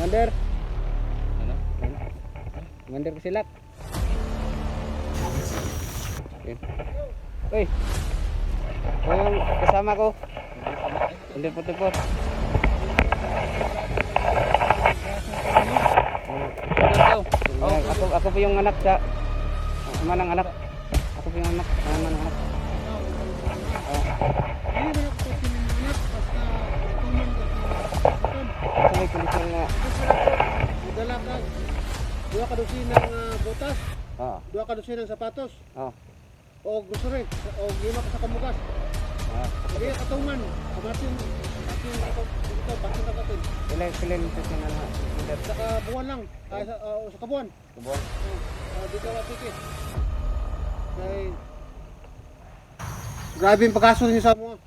Commander. Ano? Commander Kasilak. Yun. Uy. Ito yung kasama ko. Commander Putipot. Ako po yung anak sa ama ng anak. Ako po yung anak, ama ng anak. Sa may kondisyon nga. Dala ka, dua ka dosin ng botas, Oo. dua ka dosin ng sapatos, Oo. o grocery, o lima ka sa kamugas. Sige, katuman, kamatin, ito, batin ka katin. Kailan ito yung ano. Sa kabuan lang, sa kabuan. Kabuan. Di ka matikit. Kaya, grabe yung pagkaso niyo sa mga.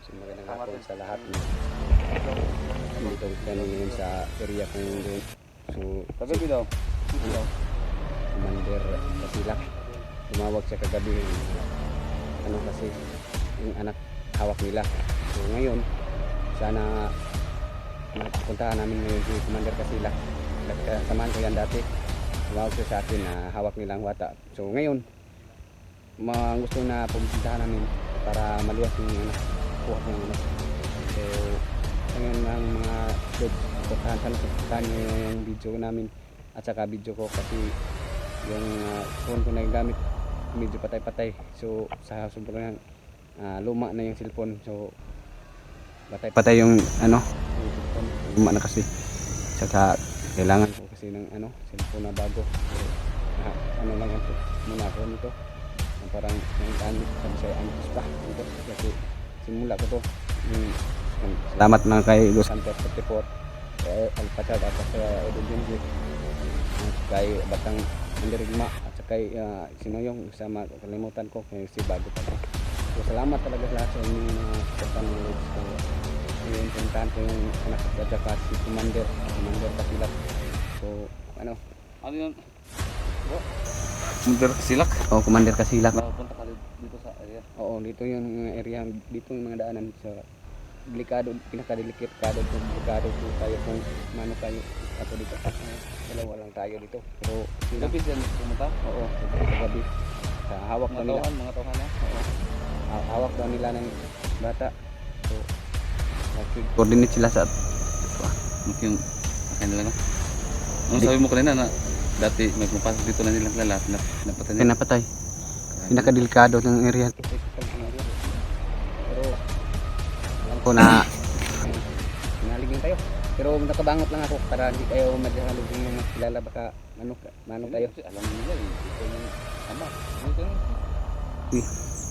So, magandang hapon sa lahat. Dito kami ngayon sa area kong doon. So, Kagabi daw. Commander Kasilak. Tumawag siya kagabi. Ano kasi, yung anak hawak nila. So ngayon, sana napuntahan namin ngayon si Commander Kasilak. Samahan ko yan dati. Tumawag siya sa akin na hawak nila ang wata. So ngayon, gusto na pumuntahan namin para maluwas yung anak. Kuha ko yung anak. So ngayon ang mga sana yung video namin at saka video ko kasi yung phone ko na gamit medyo patay-patay. So sa sobrang luma na yung cellphone. So patay-patay yung ano, yung cellphone. Luma na kasi. Saka kailangan ko kasi ng ano, cellphone na bago. So, ano lang ito muna ako nito. Parang yung gamit sabi sa'yo antos pa ito kasi simula ko to. Salamat mga kay Los Santos 44, Alpachad at sa Edwin Benji, kay Batang Mandirigma at sa kay Sinoyong, sama kalimutan ko kay si Bago pa to. So salamat talaga sa lahat sa inyong mga supportan ng Lods. So yung puntahan ko yung anak at saka si Commander Kasilak. So ano Ano yun? Commander Kasilak? oh, Commander Kasilak. Punta ka dito sa area. Oo, dito yung area, dito yung mga daanan sa delikado, pinakadelikado kung delikado po tayo kung mano kayo ako dito. Dalawa lang tayo dito. Pero Gabi dyan pumunta? oo, gabi. Sa hawak daw nila. Mga tauhan na? Oo. Hawak daw nila ng bata. So, coordinate sila sa Yung kanila na. Ano sabi mo kanina na dati may pumapasok dito na nilang kilala, napatay nila. pinapatay. Pinakadelikado ng area. Pero alam ko na pinaligin tayo. Pero nakabangot lang ako para hindi kayo madhalog yung mga kilala baka mano tayo. Alam mo nila eh. Ito yung ama. Ito yung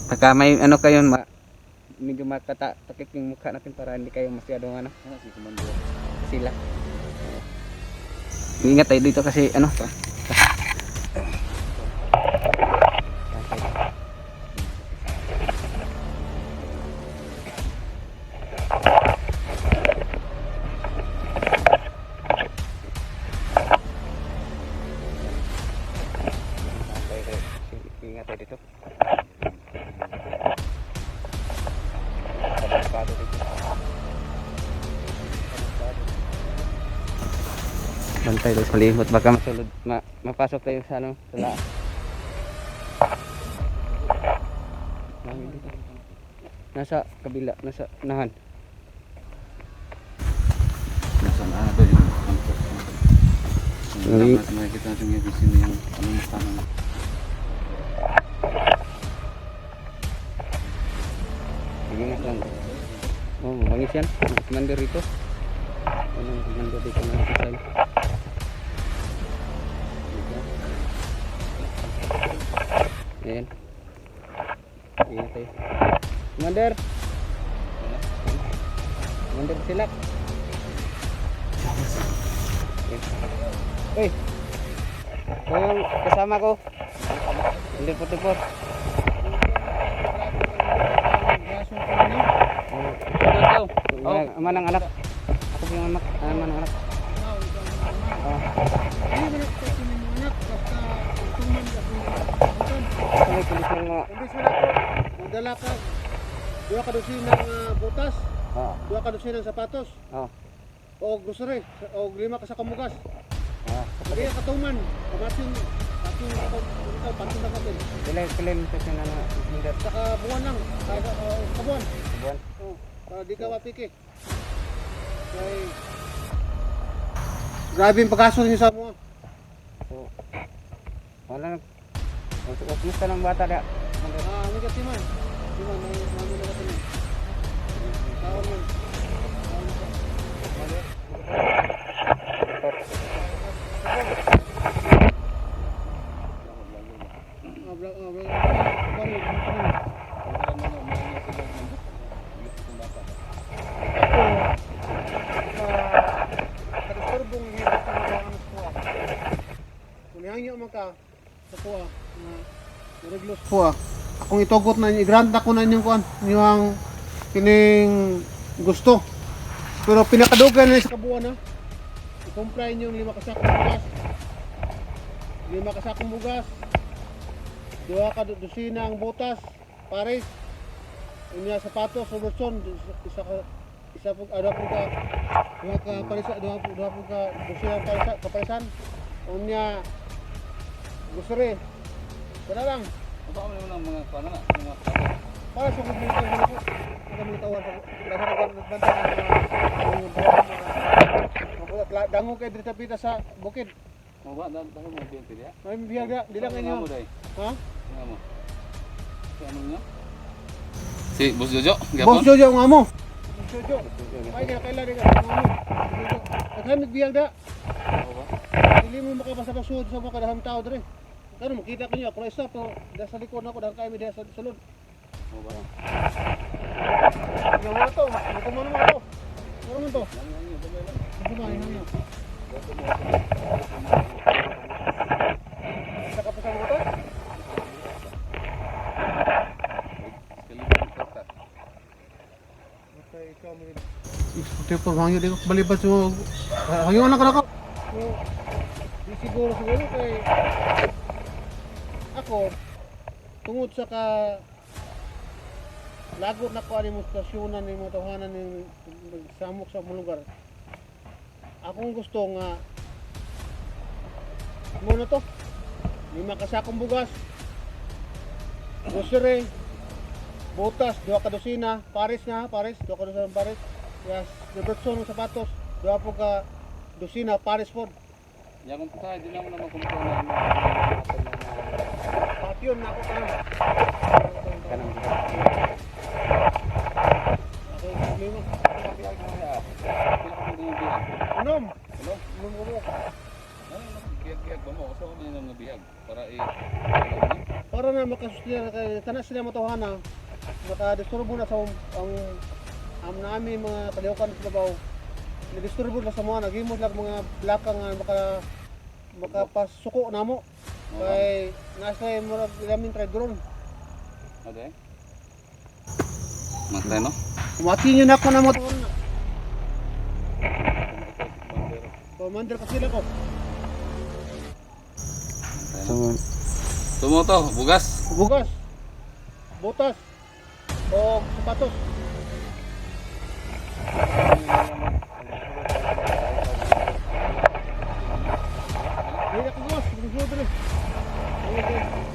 Pagka may ano kayo medyo matatakip yung mukha natin para hindi kayo masyadong ano si Commander. sila. Ingat tayo dito kasi ano ingat tayo dito. Bantay tayo sa limot baka masulod mapasok tayo sa ano sa la. Nasa kabila, nasa nahan. Nasaan doon yung angkot. Makikita natin yung sino yung anong mukha. Ingat lang. Oh, mabangis yan. Commander dito. Anong commander dito na nakasay. Ayan. Ingat tayo. Commander! Commander Kasilak! Uy! Ito yung kasama ko. Hindi po tipo. Braso ko na. Ikaw. Aman ang anak. Ako po yung anak. Aman ang anak. Ikaw, ikaw ang anak. Hindi mo nakita yung mga anak. Basta tuman ka kung Kulit ng mga... Kundi sa ako, magdala ka. 2 ka dosin ng butas. Oo. 2 ka dosin ng sapatos. Oo. O grocery. O 5 ka sa kamugas. Oo. Kaya katuman. Kamasin. Ating ikaw, pantong na kapil. Kilim sa siya na hindi. Saka buwan lang. Kabuwan. Buwan. Oh, para di ka mapiki. Kay grabe yung pagkaso niyo sa mga. So, wala na. Kumusta ng bata dia? Ano ka timan? Timan, may na kami. Tawag mo. Kadisturbong hirap na mga anak ko. Kunihangyo man ka sa kuha na reglos kuha. Akong itugot na i-grant ako na inyong kuan, inyong kining gusto. Pero pinakadugan na sa kabuan na. I-comply inyong 5 kasakong bugas. 5 kasakong bugas. 2 ka dosina ang butas, pares. Unya sapatos, Robertson, isa po ada po ka 2 ka parisan, 2 po ka dosina ang parisan, kaparisan. Unya grocery. Wala lang. Ito kami naman ang mga paano na, mga Para sa kung dito na po. Kami tawag sa nagbanta na dango kay dito pita sa bukid. Mo ba dahil mo din pili. May biyaga, di lang inyo. Ha? Nga mo. Si ano niya? Si Boss Jojo, Boss Jojo nga mo. Boss Jojo. Ay kailan rin nga mo. Kami biyaga. Dili mo makapasapasud sa mga kadahang tao dre. Kano makita ko niyo ako isa to sa likod nako dahil kami diha sa sulod. Mo ba? Yung mga to, ito mo naman to. Ano man to? Ito ba yun niyo? Sa kapisan mo to? Okay, ikaw mo rin. Ito po, hangyo di ko balibat so hangyo na ka. Di siguro kay ako tungod sa ka lagot na ko ani mo stasyonan ni mo tawhanan ni samok sa mga lugar. Akong gusto nga muna to 5 kasakong bugas, grocery, butas, 2 ka dosina, pares nga, pares, 2 ka dosina pares, yes, Robertson ng sapatos, 2 po ka dosina, pares po. Ya kung tayo di naman naman kumpulan na Patyon na ako kanang. Kanang Ako yung problema. Unom! Hello? Unom ko mo. Bihag-bihag ba mo? Kasi kami nang nabihag para Para na makasustiyan kay tanas sila matuhana, makadisturbo na sa ang namin mga kalihukan sa babaw. Nadisturbo na sa mga nagimod lang mga plaka nga makapasuko na mo. Kay nasa mo namin try drone. Okay. Matay no? Kumati nyo na ako na mo. Commander kasi sila ko. So, Tumoto, bugas. Bugas, butas, o sapatos. Hindi ako gumas, gusto ko rin.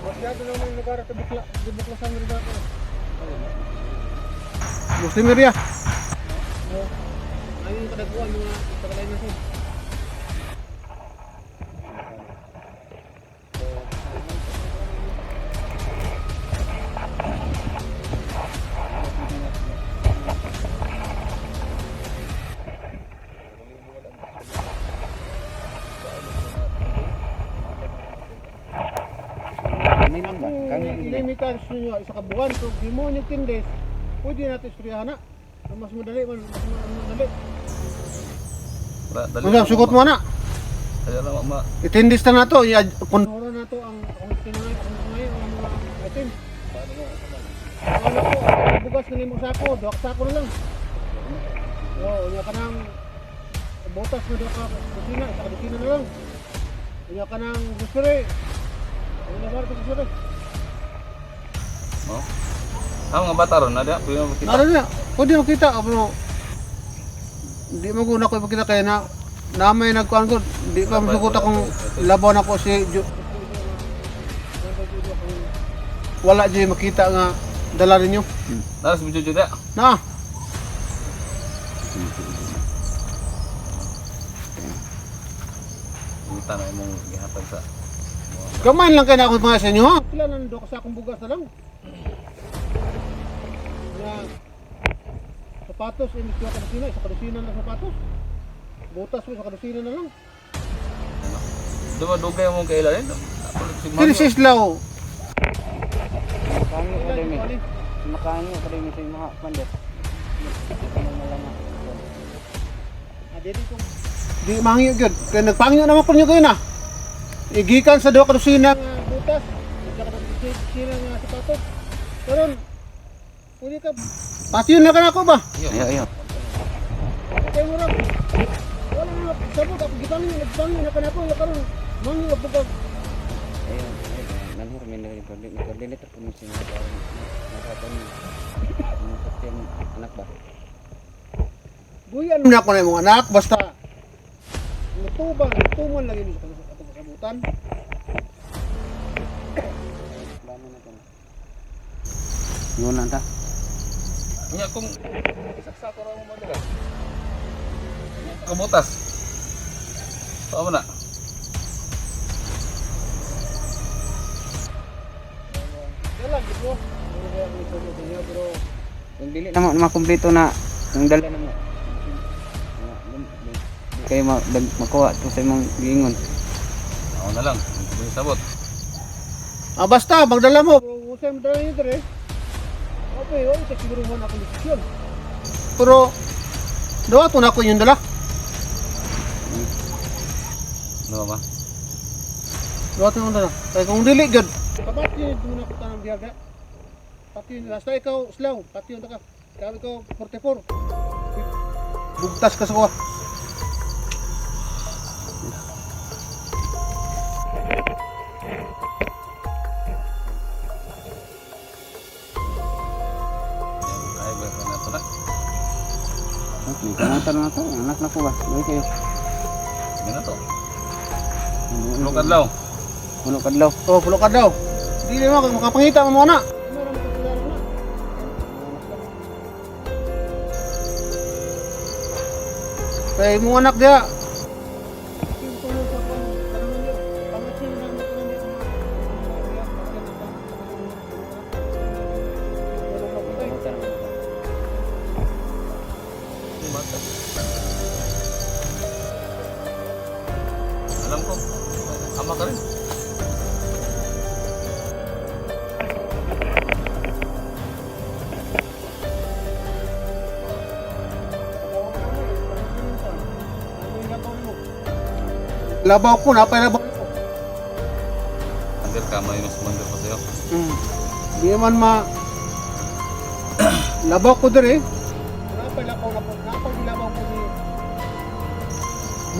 Masyado naman yung lugar at buklasan rin ako. Muslim area. Ayun yung kadagpuan mga tagalay na siya. kami lang ba? Kami Kung ilimitan nyo isa ka buwan, kung di mo nyo tindes, pwede natin istoryahan na. Mas madali, mas madali. Masam, sugot mo na. Kaya lang ma Itindis na to, kunura na to ang tinanay natin. Ano po, ang bugas na mo sako, duwak sako na lang. Oo, unya ka nang botas na duwak ka kusina, isa ka kusina na lang. Unya ka nang grocery. Unya ba ito grocery? Oh. Mga bata ron, ada? Pwede mo makita? Ano na, pwede makita, pero hindi mo guna ko ipakita kaya na namay nagkuhan ko, hindi pa masukot akong labaw na ko si wala dyan makita nga dala ninyo. Naras mo jud ya. Na, Kita na imong gihatag sa. gamay lang kayo na akong mga sa inyo ha. Sila nando ka sa akong bugas na lang. Na, sapatos, imis ko ka kusina, isa kadusina na sapatos. Butas mo, isa kadusina na lang. Duma dugay mo kay ilalim. Kini sislaw. Makahangi ka din eh. Makahangi ka din sa mga Commander. Ano na lang ako. Di mangyo gyud. Kaya nagpangyo naman ko nyo kayo na. Igikan sa duha ka dusina nga butas, isa ka dusina nga sapatos. Karon, pwede ka. Pasyon na ka na ako ba? Ayo. Kaya mo rin. Wala na, sabot ako gipangyo na ka na ako. Karon, mangyo na bukag. Ayun. Nanhur may coordinator po siya na nakatan yung system anak ba? Buyan na ako na yung mga anak, basta tuman lagi mo sa kasabutan. Plano na to. Yun lang ta. Nya kung saksa ko ra mo man dira. Kabutas. Tama na. Dalag ito. Pero Kung dili na makumpleto na yung dala na mo. Kayo makuha to sa imong giingon. Ako na lang. Hindi sabot. basta magdala mo. Usay mo dala niyo dire. Okay, ito siguro mo na ako desisyon. Pero dawa to na ako yung dala. Ano ba? Dawa to yung dala. Kaya kung dili gud. Kapati yun muna ko tanang biyaga. Pati yun. Basta ikaw slaw. Pati yun ka. Kaya ikaw 44. Bugtas ka sa kuha. Ay, ba na to na. Okay, kanatar na to. Anak na ko ba? Dali kayo. Sige na to. Ano kadlaw? Puno kadlaw. Oh, pulo ka daw. Hindi naman makapangita mo muna. Kaya mo anak dia. Alam ko. Ama ka rin. Labaw ko, napay labaw ko. Under ka, may mas mandar pa sa'yo. Di man labaw ko dire. Napay labaw na po. Napay labaw ko ni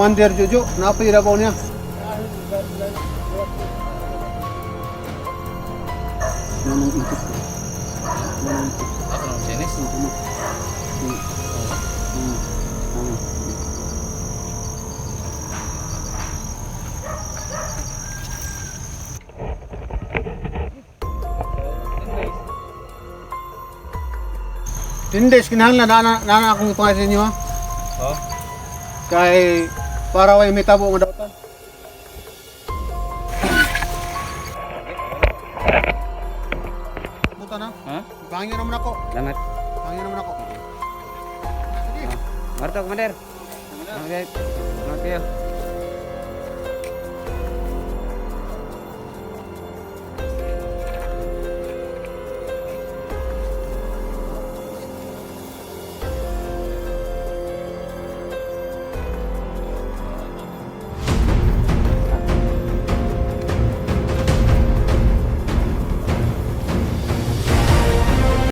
Mander Jojo. Napay labaw niya. Nanong ikot. Ako ng Chinese. Tindes, kinahanglan na akong ipangay sa inyo ha. Oh? Kay para way may tabo nga dawtan. Buta na. Ha? Pangyo naman ako. Salamat. Pangyo naman ako. Sige. Marto, Commander. Okay. Okay.